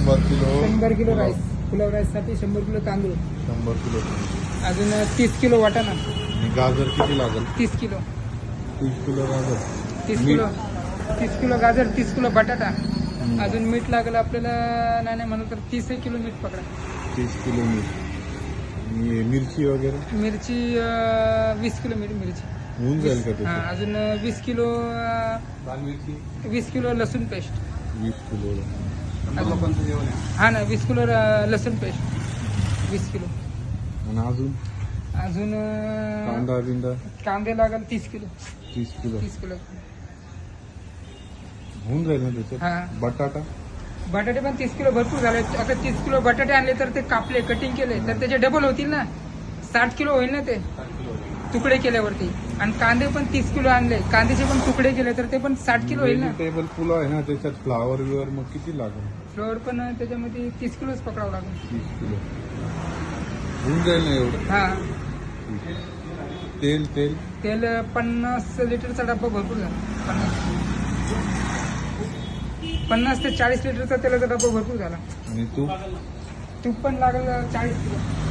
100 kilo rice, pulao राईससाठी 100 kilo तांदूळ, 100 kilo. अजून 30 kilo वाटाणा, आणि गाजर किती लागेल? 30 किलो, 30 किलो गाजर. 30 किलो गाजर, 30 किलो बटाटा. अजून मीठ लागेल आपल्याला, नाही म्हणून तर 30 किलो मीठ पकडा. 30 किलो मीठ. आणि मिरची वगैरे? मिरची 20 किलो मिरची होऊन जाईल का ते? हा. अजून 20 किलो लाल मिरची? 20 किलो लसूण पेस्ट. 20 किलो. हा ना, 20 किलो लसूण पेस्ट, 20 किलो. आणि अजून कांदा बिंदा? कांदे लागेल 30 किलो. 30 kilo 30 kilo. होऊन जाईल ना त्याच्यात? हा. बटाटा? बटाटे पण 30 किलो भरपूर झाले. आता 30 किलो बटाटे आणले तर ते कापले, कटिंग केले तर त्याचे डबल होतील ना, 60 किलो होईल ना ते तुकडे केल्यावरती. आणि कांदे पण 30 किलो आणले, कांद्याचे पण तुकडे केले तर ते पण 60 किलो होईल ना. व्हेजिटेबल पुलाव आहे ना, त्याच्यात फ्लावर बिवर मग किती लागेल? फ्लोअर पण त्याच्यामध्ये 30 किलोच पकडावं लागेल. 30 किलो होऊन जाईल ना एवढं? हा. तेल? तेल 50 लिटरचा डब्बा भरपूर झाला. 50 ते 40 लिटरचा तेलाचा डब्बा भरपूर झाला. आणि तूप? तूप पण लागेल 40 किलो.